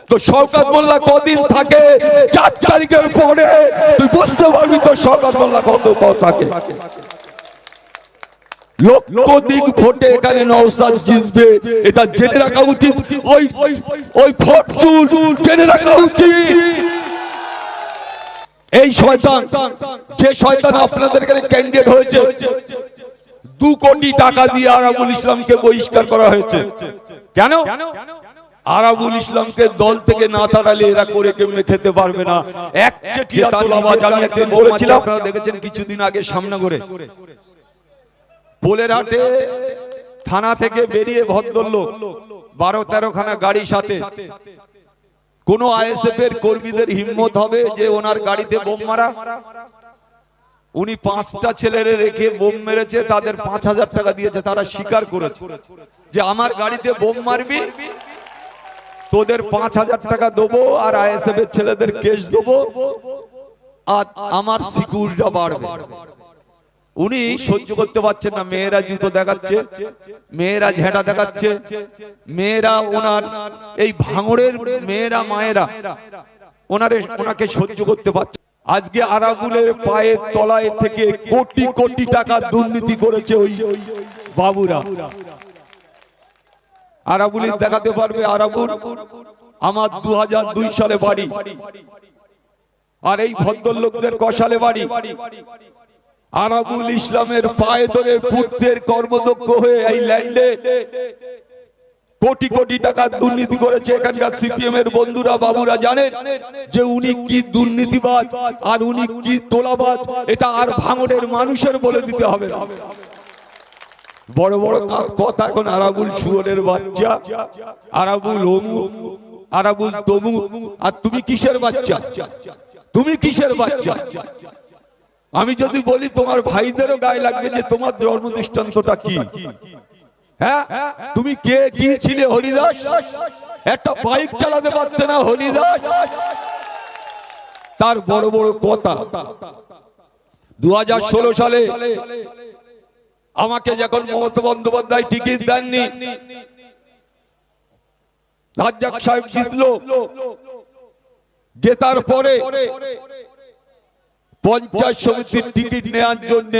তো শওকত মোল্লা কদিন থাকে 4 তারিখের পরে তুই বুঝতে পারবি তো শওকত মোল্লা কত থাকে। লক্ষাধিক ভোটে এখানে নওশাদ জিতবে, এটা জেনে রাখা উচিত। ওই ফরচুন জেনে রাখা উচিত। এই শয়তান, যে শয়তান আপনাদের এখানে ক্যান্ডিডেট হয়েছে, 2 কোটি টাকা দিয়ে আরাবুল ইসলামকে বহিষ্কার করা হয়েছে। কেন? আরাবুল ইসলামকে দল থেকে না তাড়ালে এরা করে কেমনে খেতে পারবে না। একচেটিয়া তোলাবাজ। আমি একদিন বলেছিলাম, আপনারা দেখেছেন কিছুদিন আগে সামনগরে পোলেরহাটে থানা থেকে বেরিয়ে ভদ্রলোক 12-13 খানা গাড়ির সাথে, কোন আইএসএফ এর কর্মীদের হিম্মত হবে যে ওনার গাড়িতে বোম মারা? উনি 5টা ছেলেরে রেখে বোম মেরেছে, তাদের 5000 টাকা দিয়েছে। তারা স্বীকার করেছে যে আমার গাড়িতে বোম মারবি, তোদের 5000 টাকা দেবো, আর আইএসএফ এর ছেলেদের কেস দেবো, আর আমার সিকিউরিটি বাড়বে। উনি সহ্য করতে পারছেন না। মেয়েরা জুতো দেখাচ্ছে, মেয়েরা ঝেঁটা দেখাচ্ছে, মেয়েরা ওনার এই ভাঙড়ের মেয়েরা মায়েরা ওনাকে সহ্য করতে পারছে। আজকে আরাবুলের পায়ের তলায় থেকে কোটি কোটি টাকা দুর্নীতি করেছে ওই বাবুরা। আরাবুল দেখাতে পারবে, আরাবুল আমার 2002 সালে বাড়ি, আর এই ভদ্রলোকদের কষালে বাড়ি। আরাবুল ইসলামের পায়ে ধরে পুত্রের কর্মদক্ষ হয়ে এই ল্যান্ডে কোটি কোটি টাকা দুর্নীতি করেছে। এখানকার সিপিএম এর বন্ধুরা বাবুরা জানেন যে উনি কি দুর্নীতিবাজ আর উনি কি তোলাবাজ, এটা আর ভাঙড়ের মানুষের বলে দিতে হবে না। বড় বড় কথা এখন আরাবুল শুয়োরের বাচ্চা, আরাবুল অমুক, আরাবুল তমুক, আর তুমি কিসের বাচ্চা? তুমি কিসের বাচ্চা? আমি যদি বলি তোমার ভাইদেরও গায়ে লাগবে যে তোমার জন্ম দৃষ্টান্তটা কি। হ্যাঁ, তুমি কে কি ছিলে? হরিদাস? একটা বাইক চালাতে পারতে না হরিদাস? তার বড় বড় কথা। 2016 সালে আমাকে যখন মমতা বন্দ্যোপাধ্যায় টিকিট দেননি, রাজ্জাক সাহেব জিতল, জেতার পরে পঞ্চায়েত সমিতির টিকিট নেওয়ার জন্য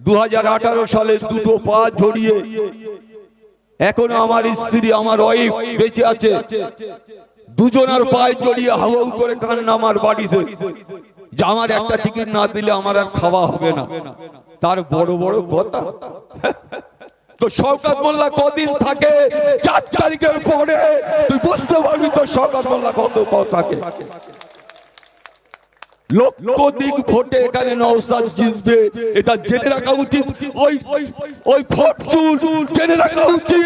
2018 সালে 2টো পা ঝরিয়ে, এখনো আমার স্ত্রী আমার ওয়াইফ বেঁচে আছে, দুজনের পায়ে জড়িয়ে হাউ করে কান্না আমার বাড়িতে, যে আমার একটা টিকিট না দিলে আমার আর খাওয়া হবে না। তার বড় বড় কথা। তো শওকত মোল্লা কদিন থাকে 4 তারিখের পরে তুই বুঝতে পারবি তো শওকত মোল্লা কত থাকে। লক্ষাধিক ভোটে এখানে নওশাদ জিতবে, এটা জেনে রাখা উচিত। ওই ফরচুন জেনে রাখা উচিত।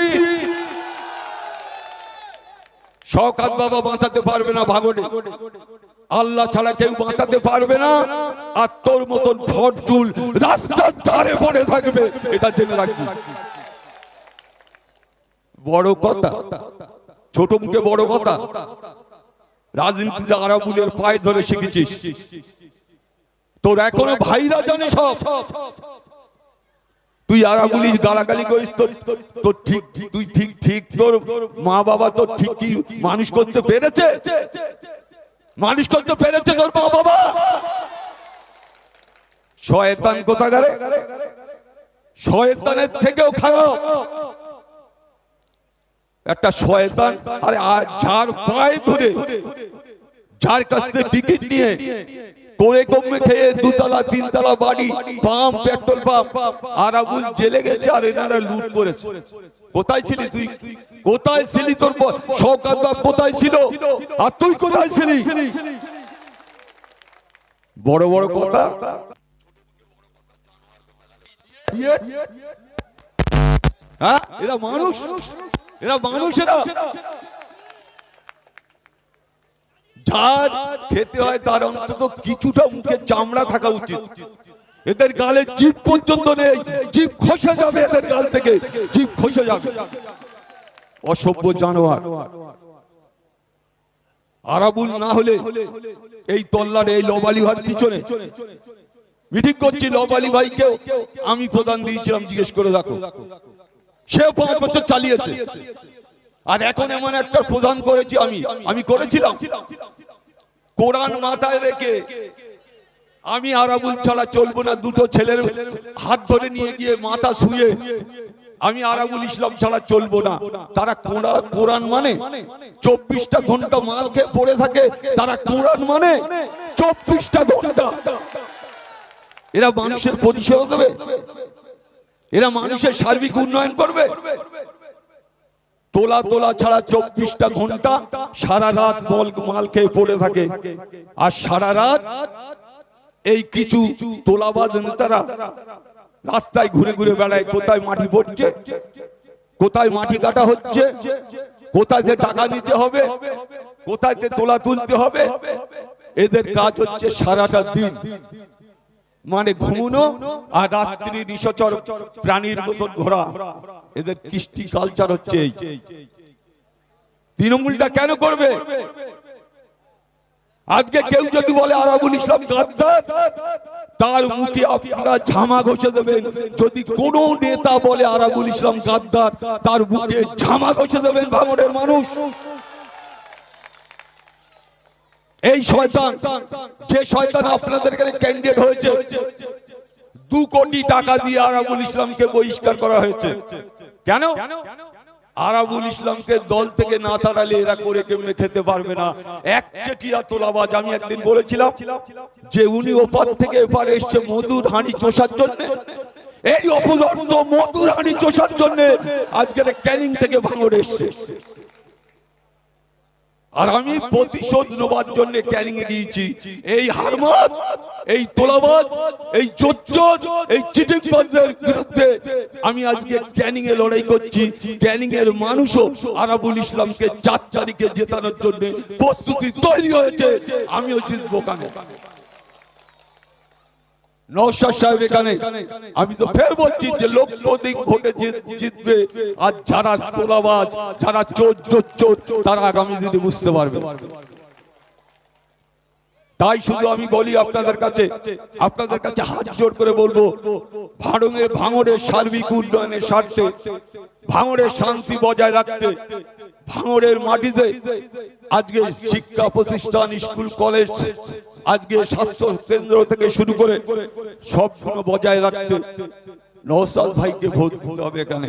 শওকত বাবা বাঁচাতে পারবে না ভাঙড়ে, আল্লাহ ছাড়া কেউ বাঁচাতে পারবে না। আর তোর মতন ফরচুন রাস্তার ধারে পড়ে থাকবে, এটা জেনে রাখবি। বড় কথা, ছোট মুখে বড় কথা। রাজনীতিতে আরাবুলের পায়ে ধরে শিখেছিস, তোর এখনো ভাইরা জানে সব। তুই আরাবুলির গালাগালি করিস, তোর ঠিক, তুই ঠিক তোর মা বাবা তোর ঠিক কি মানুষ করতে পেরেছে? মানুষ করতে পেরেছে তোর মা বাবা? শয়তান কোথাকারে, শয়তানের থেকেও খারাপ একটা শয়তান। আরে যার পায়ে ধরে, যার কাছ থেকে টিকিট নিয়ে করে কমে খেয়ে 2তলা 3তলা বাড়ি, পাম্প, পেট্রোল পাম্প, আরাবুল জেলে গেছে আর এনারা লুট করেছে। কোথায় ছিলি তুই? কোথায় ছিলি? তোর শওকত বাপ কোথায় ছিল আর তুই কোথায় ছিলি? বড় বড় কথা। হ্যাঁ, এরা মানুষ, এরা মানুষেরা। যার খেতে হয় তার অন্তত কিছুটা মুখে চামড়া থাকা উচিত। এদের গালে জিভ পর্যন্ত নেই, জিভ খসে যাবে এদের গাল থেকে, জিভ খসে যাবে। অসভ্য জানোয়ার। আরাবুল না হলে এই তল্লার এই লবালি ভাইয়ের পিছনে মিটিং করছি। লবালি ভাইকেও আমি প্রদান দিয়েছিলাম, জিজ্ঞেস করে দেখো। সে 5 বছর চালিয়েছে। আর এখন এমন একটা প্রদান করেছি আমি করেছিলাম, কোরআন মাথায় রেখে আমি আরাবুল ছাড়া চলবো না, দুটো ছেলের হাত ধরে নিয়ে গিয়ে মাথা শুয়ে আমি আরাবুল ইসলাম ছাড়া চলবো না। তারা কোরআন মানে 24টা ঘন্টা মাল খেয়ে পড়ে থাকে, তারা কোরআন মানে 24টা ঘন্টা। এরা মানুষের পরিষেবা দেবে, এরা মানুষের সার্বিক উন্নয়ন করবে। তোলা তোলা ছাড়া 24টা ঘন্টা সারা রাত মাল খেয়ে পড়ে থাকে। আর সারা রাত এই কিছু তোলাবাজ নেতারা রাস্তায় ঘুরে ঘুরে বেড়ায়, কোথায় মাটি পড়ছে, কোথায় মাটি কাটা হচ্ছে, কোথায় যে টাকা নিতে হবে, কোথায় যে তোলা তুলতে হবে। এদের কাজ হচ্ছে সারাটা দিন মানে ঘুমনো আর রাত্রি নিশাচর প্রাণীর গোসল ঘোরা। এদের কৃষ্টি কালচার হচ্ছে এই। তৃণমূলটা কেন করবে? আজকে কেউ যদি বলে আরাবুল ইসলাম গাদ্দার, তার মুখে আপনারা ঝামা ঘষে দেবেন। যদি কোন নেতা বলে আরাবুল ইসলাম গাদ্দার, তার মুখে ঝামা ঘষে দেবেন ভাঙড়ের মানুষ। এই শয়তান, যে শয়তান আপনাদের এখানে ক্যান্ডিডেট হয়েছে, 2 কোটি টাকা দিয়ে আরাবুল ইসলামকে বহিষ্কার করা হয়েছে। কেন? আরাবুল ইসলামকে দল থেকে না ছাড়ালে এরা করে কেমনে খেতে পারবে না। একচেটিয়া তোলাবাজ। আমি একদিন বলেছিলাম যে উনি ওপার থেকে এপারে এসছে মধুর হাঁড়ি চষার জন্য। এই অপদার্থ মধুর হাঁড়ি চষার জন্য আজকের ক্যানিং থেকে ভাঙড় এসছে। আর আমি প্রতিশোধ নেবার জন্য ক্যানিং এ গিয়েছি। এই হারমাত, এই তোলাবাজ, এই চোর, এই চিটিংবাজদের বিরুদ্ধে আমি আজকে ক্যানিং এ লড়াই করছি। ক্যানিং এর মানুষও আরাবুল ইসলামকে 4 তারিখে জেতানোর জন্য প্রস্তুতি তৈরি হয়েছে। আমিও জিতবো। কানে নওশাদ সাহেব এখানে আমি তো ফের বলছি যে লক্ষাধিক ভোটে জিতবে। আর যারা তোলাবাজ, যারা চোর, তারা আগামী দিনে বুঝতে পারবে। তাই শুধু আমি বলি আপনাদের কাছে হাত জোর করে বলবো, ভাঙড়ের সার্বিক উন্নয়নের স্বার্থে, ভাঙড়ের শান্তি বজায় রাখতে, ভাঙড়ের মাটিতে আজকে শিক্ষা প্রতিষ্ঠান, স্কুল, কলেজ, আজকে স্বাস্থ্য কেন্দ্র থেকে শুরু করে সবগুলো বজায় রাখতে নওশাদ ভাইকে ভোট দিতে হবে। এখানে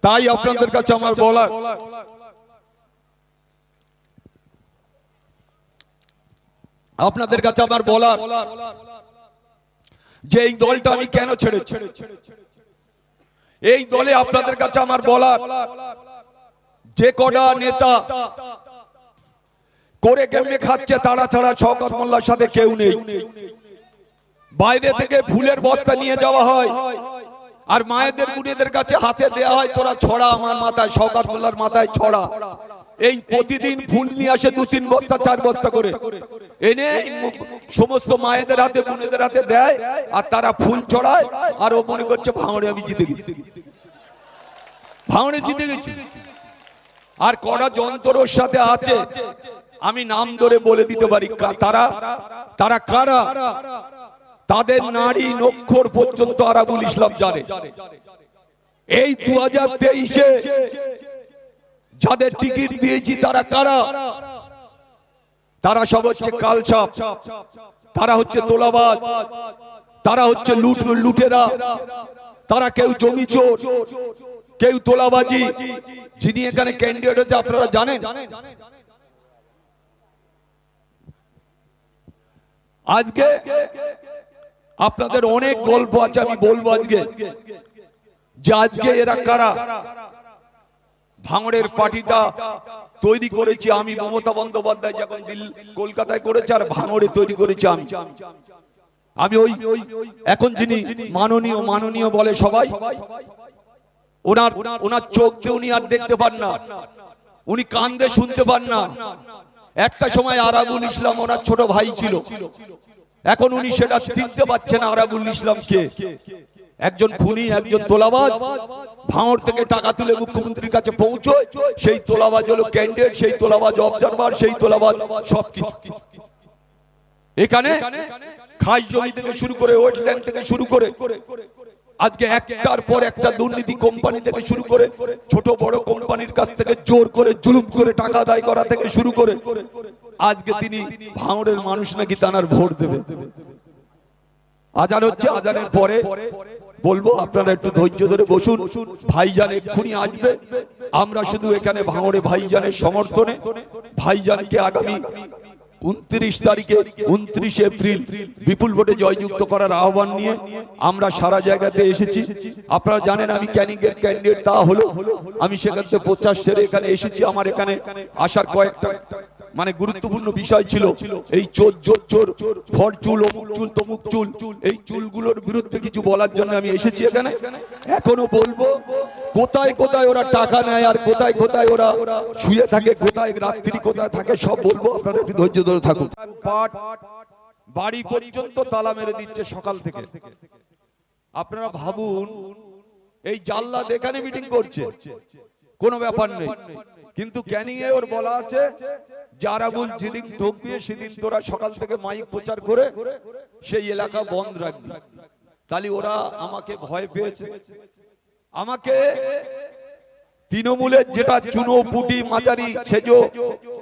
তাই আপনাদের কাছে আমার বলার, যে এই দলটা আমি কেন ছেড়েছি। এই দলে আপনাদের কাছে আমার বলার, যে কটা নেতা করে কেমনে খাচ্ছে তারা ছাড়া শওকত মোল্লার সাথে কেউ নেই। বাইরে থেকে ফুলের বস্তা নিয়ে যাওয়া হয় আর মায়েদের গুণীদের কাছে হাতে দেওয়া হয়, তোরা ছড়া আমার মাথায়, শওকত মোল্লার মাথায় ছড়া। এই প্রতিদিন ফুল নিয়ে আসে 2-3 বস্তা 4 বস্তা করে এনে সমস্ত মায়েদের হাতে, বোনেদের হাতে দেয় আর তারা ফুল ছড়ায়। আর ও মনে করছে ভাঙড়ে আমি জিতে গেছি, ভাঙড়ে জিতে গেছি। আর কড়া যন্ত্রর সাথে আছে, আমি নাম ধরে বলে দিতে পারি তারা কারা। তাদের নারী নক্ষর পর্যন্ত আরাবুল ইসলাম জানে। এই 2023-এ যাদের টিকিট দিয়েছি তারা কারা? তারা সব হচ্ছে কালসাপ, তারা হচ্ছে তোলাবাজ, তারা হচ্ছে লুটেরা, তারা কেউ জমি চোর, কেউ তোলাবাজি। যিনি এখানে ক্যান্ডিডেট হচ্ছে আপনারা জানেন। আজকে আপনাদের অনেক গল্প আছে, আমি বলবো আজকে যে আজকে এরা কারা। ভাঙড়ের পার্টিটা তৈরি করেছি আমি, মমতা বন্দ্যোপাধ্যায় যখন কলকাতায় করেছে, আর ভাঙড়ে তৈরি করেছি আমি। ওই এখন যিনি মাননীয় বলে সবাই, ওনার চোখ দিয়ে উনি আর দেখতে পান না, উনি কান দিয়ে শুনতে পান না। একটা সময় আরাবুল ইসলাম ওনার ছোট ভাই ছিল, এখন উনি সেটা চিনতে পারছেন আরাবুল ইসলাম কে। একজন খুনি, একজন তোলাবাজ। ভাঙড় থেকে টাকা তুলে মুখ্যমন্ত্রীর কাছে পৌঁছয়, সেই তোলাবাজ হলো ক্যান্ডিডেট, সেই তোলাবাজ অবজারভার, সেই তোলাবাজ সবকিছু। এখানে খাস জমি থেকে শুরু করে, ওয়েটল্যান্ড থেকে শুরু করে আজকে একটার পর একটা দুর্নীতি কোম্পানি থেকে শুরু করে ছোট বড় কোম্পানির কাছ থেকে জোর করে জুলুম করে টাকা আদায় করা থেকে শুরু করে আজকে তিনি ভাঙড়ের মানুষ নাকি তানার ভোট দেবে। আজান হচ্ছে, আজানের পরে বলবো আপনারা একটু ধৈর্য ধরে বসুন। ভাইজান এক্ষুনি আসবে। আমরা শুধু এখানে ভাঙড়ে ভাইজানের সমর্থনে ভাইজানকে আগামী 29 তারিখে 29 এপ্রিল বিপুল ভোটে জয়যুক্ত করার আহ্বান নিয়ে আমরা সারা জায়গাতে এসেছি। আপনারা জানেন আমি ক্যানিং এর ক্যান্ডিডেট, তা হলো আমি সেখান থেকে 50 সেরে এখানে এসেছি। আমার এখানে আসার কয়েকটা মানে গুরুত্বপূর্ণ বিষয় ছিল। এই চোর চোর চোর ফর চুল, অমুক চুল তমুক চুল, এই চুলগুলোর বিরুদ্ধে কিছু বলার জন্য আমি এসেছি এখানে। এখনো বলবো কোথায় কোথায় ওরা টাকা নেয় আর কোথায় কোথায় ওরা শুয়ে থাকে, কোথায় রাত্রি কোথায় থাকে সব বলবো। আপনারা একটু ধৈর্য ধরে থাকুন। বাড়ি পর্যন্ত তালা মেরে দিচ্ছে সকাল থেকে। আপনারা ভাবুন এই জাল্লাদ এখানে মিটিং করছে, কোনো ব্যাপার নেই, কিন্তু ক্যানিং এ ওর বলা আছে জারাবুল যেদিন ঢুকবে সেদিন তোরা সকাল থেকে মাইক প্রচার করে সেই এলাকা বন্ধ রাখবি। তাহলে ওরা আমাকে ভয় পেয়েছে। আমাকে তৃণমূলের যেটা চুনো পুটি মাঝারি সেজো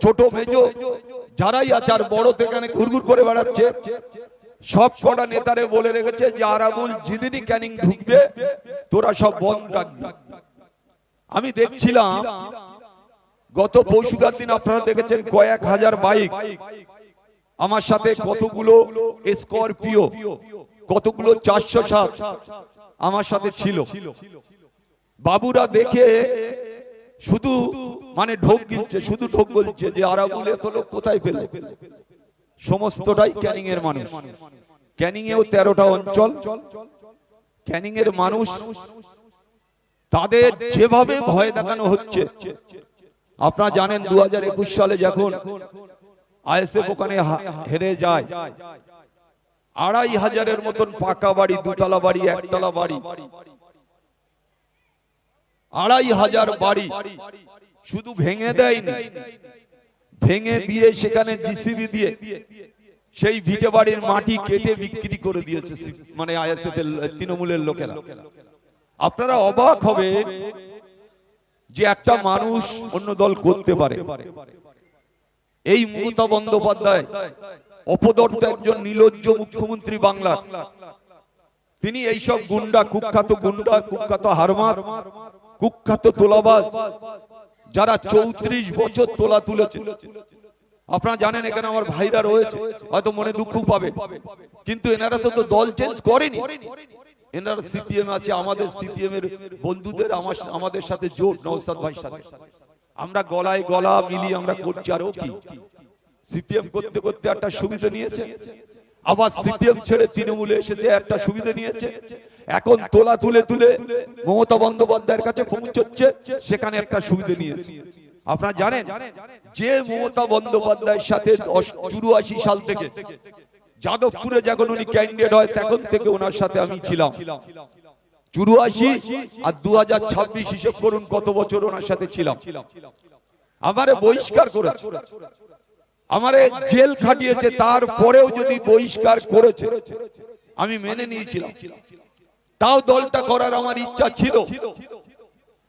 ছোট মেজো যারাই আছে আর বড় এখানে ঘুরঘুর করে বেড়াচ্ছে, সব কটা নেতারে বলে রেখেছে যে আরাবুল যেদিনই ক্যানিং ঢুকবে তোরা সব বন্ধ রাখবি। আমি দেখছিলাম গত পরশুকার দিন আপনারা দেখেছেন কয়েক হাজার বাইক, আমার সাথে কতগুলো স্করপিও, কতগুলো 407 আমার সাথে ছিল। বাবুরা দেখে শুধু মানে ঢোক গিলছে, শুধু ঢোক বলছে যে আরাবুল এত লোক কোথায় পেল। সমস্তটাই ক্যানিং এর মানুষ। ক্যানিং এও 13টা অঞ্চল। ক্যানিং এর মানুষ তাদের যেভাবে ভয় দেখানো হচ্ছে, আপনারা জানেন 2021 সালে যখন আইএসএফ ওখানে হেরে যায়, 2500-এর মতন পাকা বাড়ি, দুতলা বাড়ি, একতলা বাড়ি, 2500 বাড়ি শুধু ভেঙে দেয়নি, ভেঙে দিয়ে সেখানে জিসিবি দিয়ে সেই ভিটে বাড়ির মাটি কেটে বিক্রি করে দিয়েছে মানে আইএসএফ এর তৃণমূলের লোকেরা। আপনারা অবাক হবে যে একটা মানুষ অন্য দল করতে পারে। এই মমতা বন্দ্যোপাধ্যায় অপদর্থ একজন নির্লজ্জ মুখ্যমন্ত্রী বাংলার, তিনি এইসব গুন্ডা, কুখ্যাত হারমাত, কুখ্যাত তোলাবাজ যারা 34 বছর তোলা তুলেছে। আপনারা জানেন এখানে আমার ভাইরা রয়েছে, হয়তো মনে দুঃখ পাবে, কিন্তু এনারা তো দল চেঞ্জ করেনি। এনারা সিপিএম আছে, আমাদের সিপিএম এর বন্ধুদের আমাদের সাথে জোট, নওশাদ ভাইয়ের সাথে আমরা গলায় গলা মিলিয়ে আমরা করছি। আর ও কি সিপিএম করতে করতে একটা সুবিধা নিয়েছে, আবার সিপিএম ছেড়ে তৃণমূলে এসেছে, একটা সুবিধা নিয়েছে। এখন তোলা তুলে তুলে মমতা বন্দ্যোপাধ্যায়ের কাছে পৌঁছচ্ছে, সেখানে একটা সুবিধা নিয়েছে। আপনারা জানেন যে মমতা বন্দ্যোপাধ্যায়ের সাথে 84 সাল থেকে যাদবপুরে যখন উনি ক্যান্ডিডেট হয় তখন থেকে ওনার সাথে আমি ছিলাম। 84 আর 2026 হিসেব করুন কত বছর ওনার সাথে ছিলাম। আমারে বহিষ্কার করেছে, আমারে জেল খাটিয়েছে, তারপরেও যদি বহিষ্কার করেছে আমি মেনে নিয়েছিলাম। তাও দলটা করার আমার ইচ্ছা ছিল,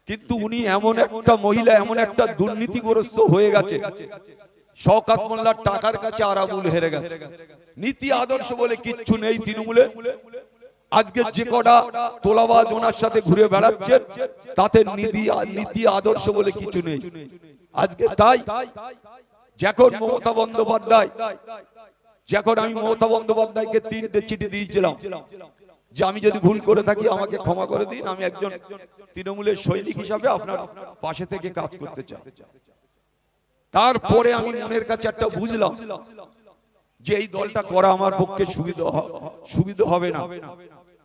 কিন্তু উনি এমন একটা মহিলা, এমন একটা দুর্নীতিগ্রস্ত হয়ে গেছে, শওকত মোল্লার টাকার কাছে আরাবুল হেরে গেছে। নীতি আদর্শ বলে কিচ্ছু নেই তৃণমূলে। আজকে যে কটা তোলাবাজ ওনার সাথে ঘুরে বেড়াচ্ছে তাতে নীতি আদর্শ বলে কিছু নেই। আজকে তাই যখন মমতা বন্দ্যোপাধ্যায়, যখন আমি মমতা বন্দ্যোপাধ্যায়কে 3টে চিঠি দিয়েছিলাম যে আমি যদি ভুল করে থাকি আমাকে ক্ষমা করে দিন, আমি একজন তৃণমূলের সৈনিক হিসাবে আপনার পাশে থেকে কাজ করতে চাই। তারপরে আমি মনের কাছে একটা বুঝলাম যে এই দলটা করা আমার পক্ষে সুবিধা হবে না।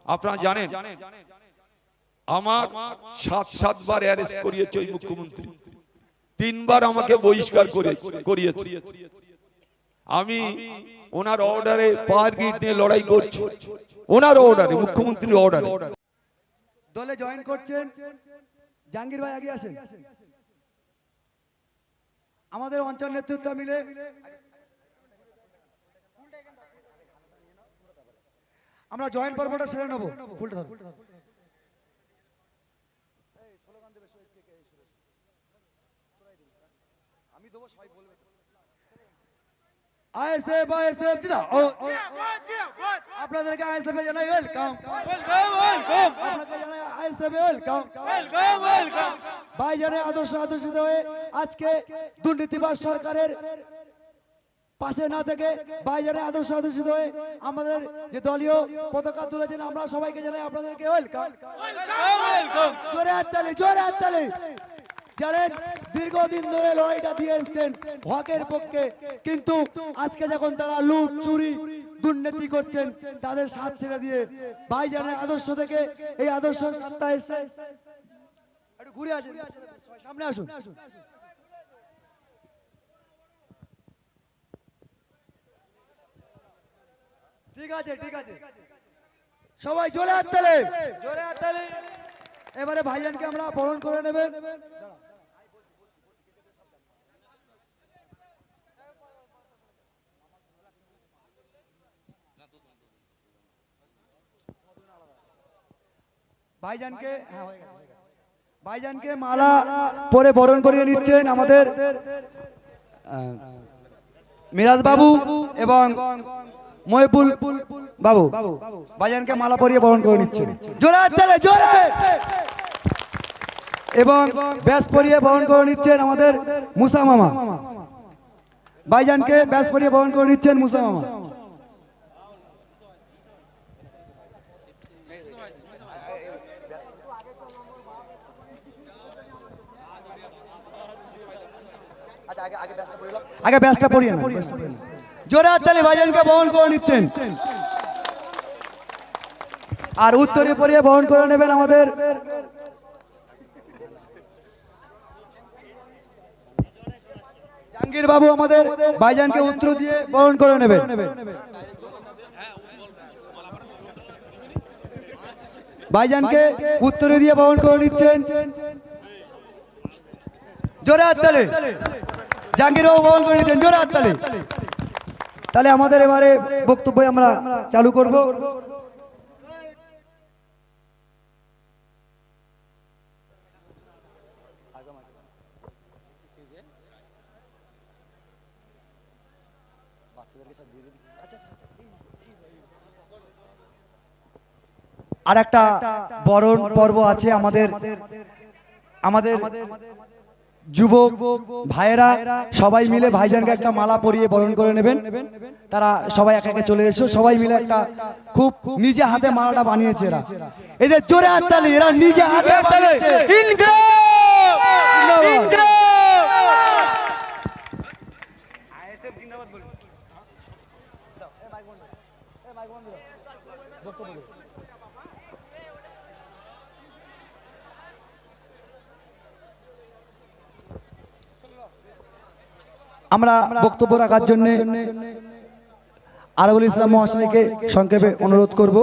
আপনারা জানেন আমার 7 বার অ্যারেস্ট করিয়েছে ওই মুখ্যমন্ত্রী, 3 বার আমাকে বহিষ্কার করিয়েছে। আমি ওনার অর্ডারে পাওয়ার গ্রিড নিয়ে লড়াই করছি, ওনার অর্ডারে, মুখ্যমন্ত্রীর অর্ডারে। দলে জয়েন করছেন জাহাঙ্গীর ভাই, আগে আসেন। আমাদের অঞ্চল নেতৃত্ব মিলে আমরা জয়েন পর্বটা সেরে নেব। ফুলটা ধরো। আইএসএফ আইএসএফ আপনাদেরকে আইএসএফ এ জানাই ওয়েলকাম আপনাকে জানাই আইএসএফ এ ওয়েলকাম ভাইজানের আদর্শিত হয়ে আজকে দুর্নীতিবাজ সরকারের পাশে না থেকে ভাইজানের আদর্শিত হয়ে আমাদের যে দলীয় পতাকা তুলেছেন আমরা সবাইকে জানাই আপনাদেরকে ওয়েলকাম জোরে হাততালি জানেন দীর্ঘদিন ধরে লড়াইটা দিয়ে এসছেন হকের পক্ষে, কিন্তু আজকে যখন তারা লুট চুরি দুর্নীতি করছেন তাদের সাথ ছেড়ে দিয়ে ভাইজানের আদর্শ থেকে এই আদর্শ সত্তা এসছে। একটু ঘুরে আসেন, সামনে আসুন। ঠিক আছে সবাই জোরে হাততালি। এবারে ভাইজানকে আমরা বরণ করে নেবেন। ভাইজানকে মালা পরে বরণ করিয়ে নিচ্ছেন আমাদের মিরাজ বাবু এবং মহিবুল বাবু। ভাইজানকে মালা পরিয়ে বরণ করে নিচ্ছেন জোরে এবং ব্যাস পরিয়ে বরণ করে নিচ্ছেন আমাদের মুসা মামা। ভাইজানকে ব্যাস পরিয়ে বরণ করে নিচ্ছেন মুসা মামা। আগে ব্যাসটা পরিয়ে জোরে হাততালি। ভাইজানকে বরণ করে নিচ্ছেন আর উত্তরে পরিয়ে বরণ করে নেবেন আমাদের জাহাঙ্গীর বাবু। আমাদের ভাইজানকে উত্তর দিয়ে বরণ করে নেবেন। ভাইজানকে উত্তরে দিয়ে বরণ করে নিচ্ছেন জোরে হাততালি। জাহাঙ্গীর বাবু বরণ করে নিচ্ছেন জোরে হাততালি। তাহলে আমাদের এবারে বক্তব্য আমরা চালু করব। আর একটা বরণ পর্ব আছে আমাদের যুবক ভাইয়েরা সবাই মিলে ভাইজানকে একটা মালা পরিয়ে বরণ করে নেবেন। তারা সবাই একে একে চলে এসো, সবাই মিলে একটা খুব নিজে হাতে মালাটা বানিয়েছে এরা। এদের জোরে হাততালি, এরা নিজে হাতে বানিয়েছে। আমরা বক্তব্য রাখার জন্য আরবুল ইসলাম মহাশয়কে সংক্ষেপে অনুরোধ করব।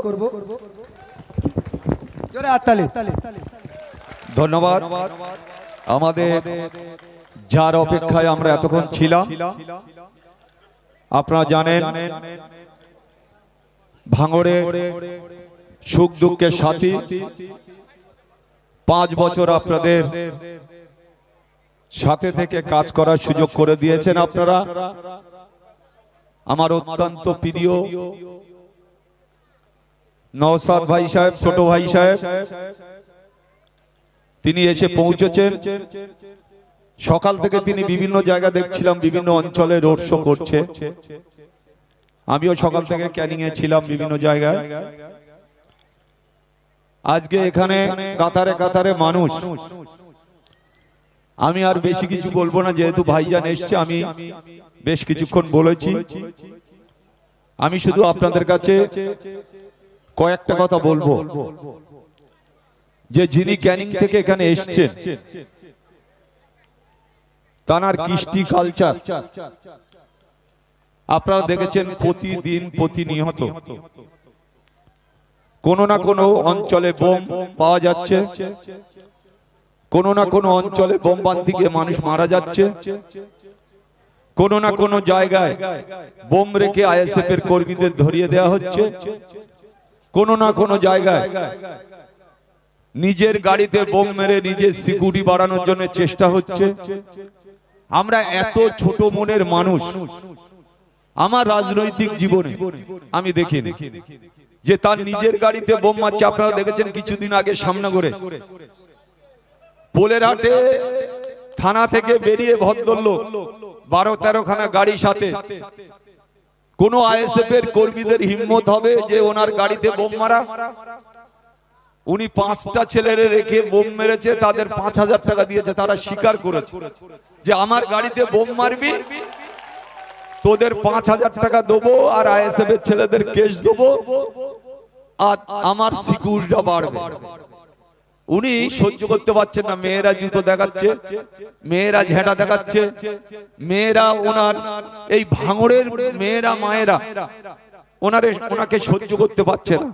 জোরে হাততালি। ধন্যবাদ। আমাদের যার অপেক্ষায় আমরা এতক্ষণ ছিলাম, আপনারা জানেন ভাঙড়ে সুখ দুঃখের সাথী 5 বছর আপনাদের সাথে থেকে কাজ করার সুযোগ করে দিয়েছেন আপনারা। আমার অত্যন্ত প্রিয় নওশাদ ভাই সাহেব, ছোট ভাই সাহেব, তিনি এসে পৌঁছেছেন। সকাল থেকে তিনি বিভিন্ন জায়গা দেখছিলাম, বিভিন্ন অঞ্চলে রোড শো করছে। আমিও সকাল থেকে ক্যানিং এ ছিলাম বিভিন্ন জায়গায়। আজকে এখানে কাতারে কাতারে মানুষ। আমি আর বেশি কিছু বলবো না, যেহেতু ভাইজান এসছে। আমি বেশ কিছুক্ষণ বলেছি। আমি শুধু আপনাদের কাছে কয়েকটা কথা বলবো, যে যিনি ক্যানিং থেকে এখানে এসছেন তার কৃষ্টি কালচার আপনারা দেখেছেন প্রতিদিন প্রতিনিয়ত কোনো না কোনো অঞ্চলে বোম পাওয়া যাচ্ছে, কোনো না কোনো অঞ্চলে বোমবান্দি গিয়ে মানুষ মারা যাচ্ছে, কোনো না কোনো জায়গায় বোম রেখে আইএসএফ এর কর্মীদের ধরিয়ে দেওয়া হচ্ছে, কোনো না কোনো জায়গায় নিজের গাড়িতে বোম মেরে নিজের সিকিউরিটি বাড়ানোর জন্য চেষ্টা হচ্ছে। আমরা এত ছোট মনের মানুষ, আমার রাজনৈতিক জীবনে আমি দেখিনি যে তার নিজের গাড়িতে বোম মারছে। আপনারা দেখেছেন কিছুদিন আগে সামনাগরে পোলেরহাটে থানা থেকে বেরিয়ে ভদ্রলোক 12-13 খানা গাড়ির সাথে, কোন আইএসএফ এর কর্মীদের হিম্মত হবে যে ওনার গাড়িতে বোম মারা? উনি 5টা ছেলেরে রেখে বোম মেরেছে, তাদের 5000 টাকা দিয়েছে। তারা স্বীকার করেছে যে আমার গাড়িতে বোম মারবি, তোদের 5000 টাকা দেবো, আর আইএসএফ এর ছেলেদের কেস দেবো, আর আমার সিকিউরিটিটা বাড়বে। উনি সহ্য করতে পারছেন না। মেয়েরা জুতো দেখাচ্ছে, মেয়েরা ঝেঁটা দেখাচ্ছে, মেয়েরা ওনার এই ভাঙড়ের মেয়েরা মায়েরা ওনাকে সহ্য করতে পারছে না।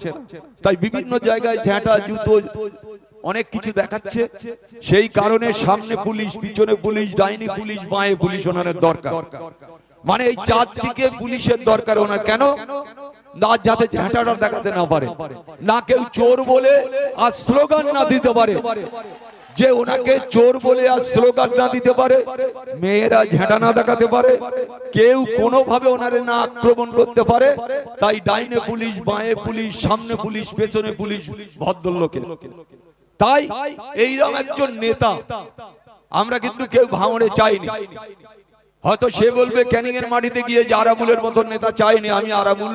তাই বিভিন্ন জায়গায় ঝেঁটা জুতো অনেক কিছু দেখাচ্ছে। সেই কারণে সামনে পুলিশ, পিছনে পুলিশ, ডাইনি পুলিশ, বাঁয়ে পুলিশ ওনার দরকার। মানে এই চারদিকে পুলিশের দরকার ওনার। কেন? যাতে ঝেঁটাটা দেখাতে না পারে, না কেউ চোর বলে আর স্লোগান না দিতে পারে, যে ওনাকে চোর বলে আর স্লোগান না দিতে পারে, মেয়েরা ঝেঁটা না দেখাতে পারে, কেউ কোনোভাবে ওনারে না আক্রমণ করতে পারে। তাই ডাইনে পুলিশ, বাঁয়ে পুলিশ, সামনে পুলিশ, পেছনে পুলিশ, ভদ্রলোকে। তাই এইরকম একজন নেতা আমরা কিন্তু কেউ ভাঙড়ে চাইনি। হয়তো সে বলবে ক্যানিং এর মাটিতে গিয়ে যে আরাবুলের মতো নেতা চাইনি। আমি আরাবুল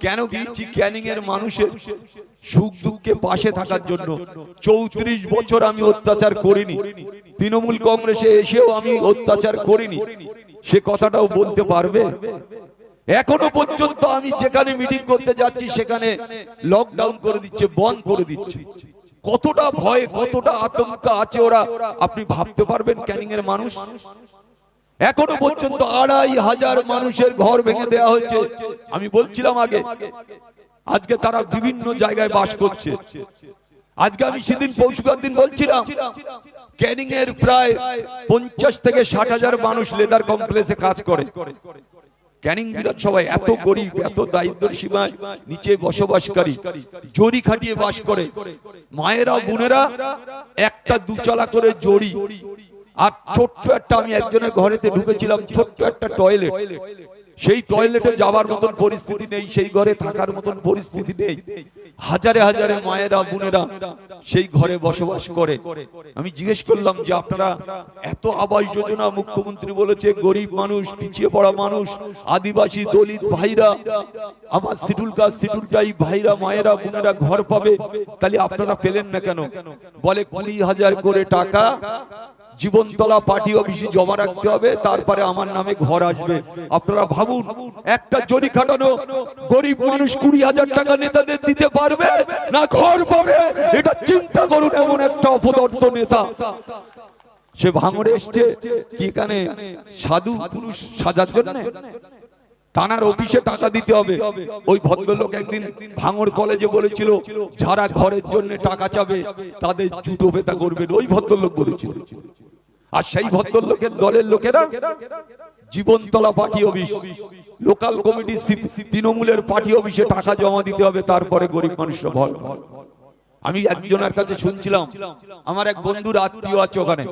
কেন গিয়েছি? ক্যানিং এর মানুষের সুখ দুঃখে পাশে থাকার জন্য। 34 বছর আমি অত্যাচার করিনি, তৃণমূল কংগ্রেসে এসেও আমি অত্যাচার করিনি, সে কথাটাও বলতে পারবে? এখনো পর্যন্ত আমি যেখানে মিটিং করতে যাচ্ছি সেখানে লকডাউন করে দিচ্ছে, বন্ধ করে দিচ্ছে। কতটা ভয়, কতটা আতঙ্ক আছে ওরা, আপনি ভাবতে পারবেন? ক্যানিং এর মানুষ এখনো পর্যন্ত 2500 মানুষের ঘর ভেঙে দেওয়া হয়েছে। আমি বলছিলাম আগে, আজকে তারা বিভিন্ন জায়গায় বাস করছে। আজকে আমি সেদিন পৌষকার দিন বলছিলাম ক্যানিং এর প্রায় 50 থেকে 60,000 মানুষ লেদার কমপ্লেক্সে কাজ করে। ক্যানিং বিধানসভায় এত গরিব, এত দারিদ্র্যের সীমায় নিচে বসবাসকারী, জরি খাটিয়ে বাস করে মায়েরা, বোনেরা, একটা 2 চালা করে জরি, আর ছোট্ট একটা, আমি একজনের ঘরেতে ঢুকেছিলাম, ছোট্ট একটা টয়লেট, সেই টয়লেটে যাওয়ার মতন পরিস্থিতি নেই, সেই ঘরে থাকার মতন পরিস্থিতি নেই। হাজারে হাজারে মায়েরা, বোনেরা সেই ঘরে বসবাস করে। আমি জিজ্ঞেস করলাম যে আপনারা এত আবাস যোজনা মুখ্যমন্ত্রী বলেছে, গরিব মানুষ, পিছিয়ে পড়া মানুষ, আদিবাসী, দলিত ভাইরা, আমার শিডুল কাস্ট, শিডুল ট্রাইব ভাইরা, মায়েরা, বোনেরা ঘর পাবে, তাহলে আপনারা পেলেন না কেন? বলে 20,000 করে টাকা জীবনতলা পার্টি অফিসে জমা রাখতে হবে, তারপরে আমার নামে ঘর আসবে। আপনারা ভাবুন, একটা জরি খাটানো গরিব মানুষ 20,000 টাকা নেতাদের দিতে পারবে না ঘর পাবে? এটা চিন্তা করুন। এমন একটা অপদার্থ নেতা সে ভাঙড়ে এসছে কি এখানে সাধু পুরুষ সাজার জন্য? থানার অফিসে টাকা দিতে হবে। ওই ভদ্রলোক একদিন ভাঙড় কলেজে বলেছিল, যারা ঘরের জন্য টাকা চাবে তাদের জুতো বেতা করবেন, ওই ভদ্রলোক বলেছিল। আর সেই ভদ্রলোকের দলের লোকেরা Jibantala party office, local committee, তৃণমূলের পার্টি অফিসে টাকা জমা দিতে হবে, তারপরে গরিব মানুষরা ভয়। আমি একজনের কাছে শুনছিলাম, আমার এক বন্ধুর আত্মীয় আছে ওখানে,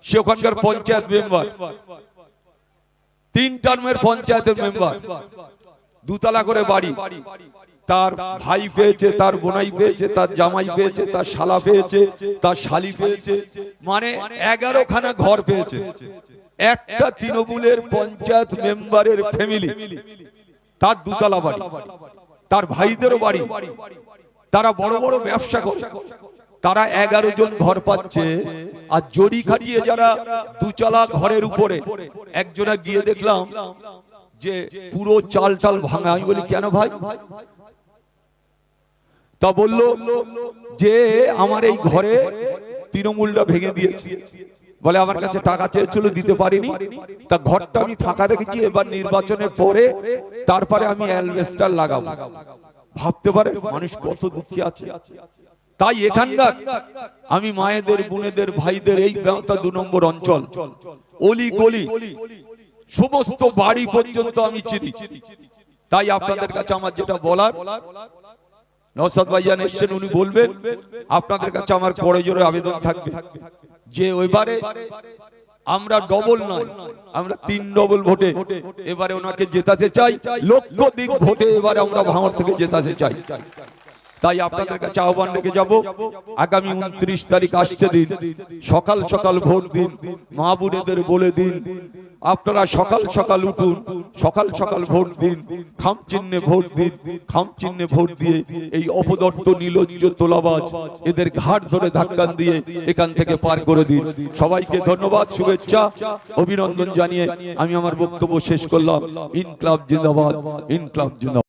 সে ওখানকার পঞ্চায়েত মেম্বার, 3 টার্মের পঞ্চায়েতের মেম্বার, 2 তলা করে বাড়ি, তার ভাই পেয়েছে, তার বোনাই পেয়েছে, তার জামাই পেয়েছে, তার শালা পেয়েছে, তার শালি পেয়েছে, মানে 11 খানা ঘর পেয়েছে। একটা তৃণমূলের পঞ্চায়েত মেম্বারের ফ্যামিলি, তার 2 তলা বাড়ি, তার ভাইদেরও বাড়ি, তারা বড় বড় ব্যবসা করে, তারা 11 জন ঘর পাচ্ছে। আর জরি খাটিয়ে যারা 2 তলা ঘরের উপরে, একজনা গিয়ে দেখলাম যে পুরো চাল টাল ভাঙা। আমি বলি কেন ভাই? তা বললো যে আমার এই ঘরে তৃণমূলটা ভেঙে দিয়েছে। বলে আমার কাছে টাকা চেয়েছিল, দিতে পারিনি, তা ঘরটা আমি ফাঁকা রেখেছি, এবার নির্বাচনের পরে তারপরে আমি অ্যালবেস্টার লাগাবো। ভাবতে পারে মানুষ কত দুঃখী আছে। তাই এখানকার আমি মায়েদের, বোনেদের, ভাইদের, এই 2 নম্বর অঞ্চল, অলি গলি, সমস্ত বাড়ি পর্যন্ত আমি চিনি। তাই আপনাদের কাছে আমার যেটা বলার, নওশাদ ভাইজান এসেছেন, উনি বলবেন। আপনাদের কাছে আমার করে জোরে আবেদন থাকবে যে ওইবারে আমরা ডবল নয়, আমরা 3 ডবল ভোটে এবারে ওনাকে জেতাতে চাই, লক্ষাধিক ভোটে এবারে আমরা ভাঙড় থেকে জেতাতে চাই। তাই আপনাদের কাছে আহ্বান রেখে যাব, আগামী 29 তারিখ আসছে দিন, সকাল সকাল ভোট দিন। মা বোনেদের বলে দিন আপনারা সকাল সকাল উঠুন, সকাল সকাল ভোট দিন, খাম চিহ্নে ভোট দিন। খাম চিহ্নে ভোট দিয়ে এই অপদর্থ নির্লজ্জ তোলাবাজ এদের ঘাট ধরে ধাক্কা দিয়ে এখান থেকে পার করে দিন। সবাইকে ধন্যবাদ, শুভেচ্ছা, অভিনন্দন জানিয়ে আমি আমার বক্তব্য শেষ করলাম। ইনকলাব জিন্দাবাদ, ইনকলাব জিন্দাবাদ।